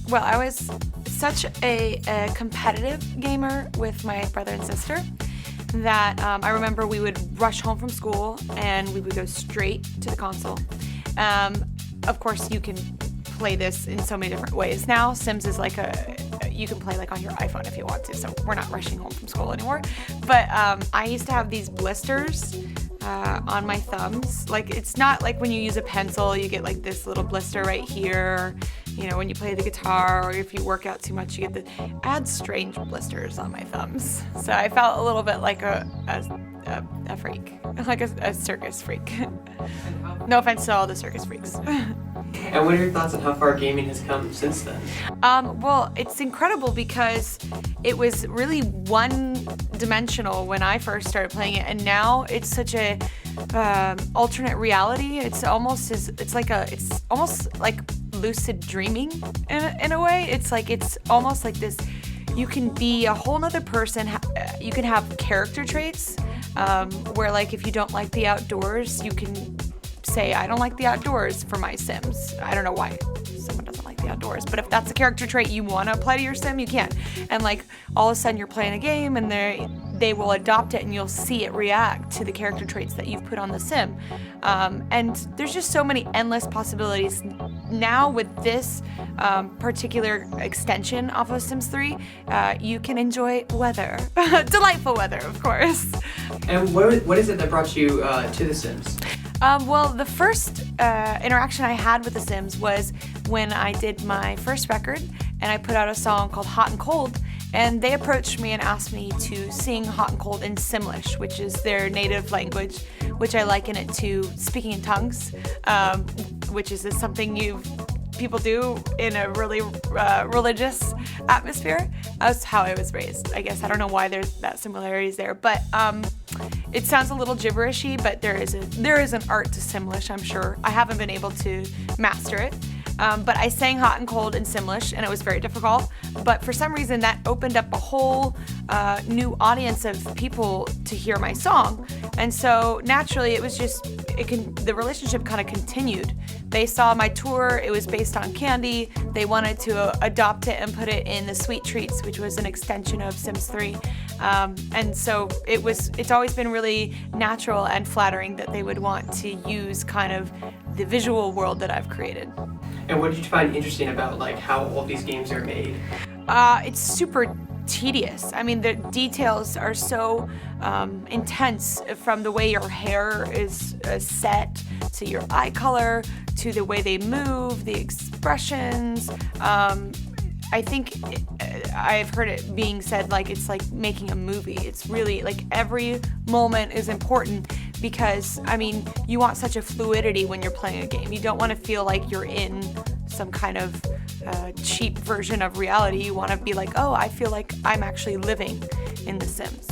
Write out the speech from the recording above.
Well, I was such a competitive gamer with my brother and sister that I remember we would rush home from school and we would go straight to the console. Of course, you can play this in so many different ways now. Sims is like you can play like on your iPhone if you want to, so we're not rushing home from school anymore. But I used to have these blisters on my thumbs. Like, it's not like when you use a pencil, you get like this little blister right here. You know, when you play the guitar or if you work out too much, you get I had strange blisters on my thumbs. So I felt a little bit like a freak, like a circus freak. No offense to all the circus freaks. And what are your thoughts on how far gaming has come since then? Well, it's incredible because it was really one-dimensional when I first started playing it, and now it's such a alternate reality. It's almost like lucid dreaming in a way. It's almost like this. You can be a whole nother person. You can have character traits where, like, if you don't like the outdoors, you can say, I don't like the outdoors for my Sims. I don't know why someone doesn't like the outdoors, but if that's a character trait you want to apply to your Sim, you can. And like all of a sudden you're playing a game and they will adopt it and you'll see it react to the character traits that you've put on the Sim. And there's just so many endless possibilities. Now with this particular extension off of Sims 3, you can enjoy weather. Delightful weather, of course. And what is it that brought you to The Sims? Well, the first interaction I had with The Sims was when I did my first record and I put out a song called Hot and Cold, and they approached me and asked me to sing Hot and Cold in Simlish, which is their native language, which I liken it to speaking in tongues, which is something people do in a really religious atmosphere. That's how I was raised, I guess. I don't know why there's that similarities there, but it sounds a little gibberishy, but there is an art to Simlish, I'm sure. I haven't been able to master it, but I sang Hot and Cold in Simlish, and it was very difficult. But for some reason, that opened up a whole new audience of people to hear my song, and so naturally, it was just the relationship kind of continued. They saw my tour. It was based on Candy. They wanted to adopt it and put it in the Sweet Treats, which was an extension of Sims 3. And so it's always been really natural and flattering that they would want to use kind of the visual world that I've created. And what did you find interesting about like how all these games are made? It's super tedious. I mean, the details are so intense, from the way your hair is set to your eye color to the way they move, the expressions. I think I've heard it being said like it's like making a movie. It's really like every moment is important because, I mean, you want such a fluidity when you're playing a game. You don't want to feel like you're in some kind of cheap version of reality. You want to be like, oh, I feel like I'm actually living in The Sims.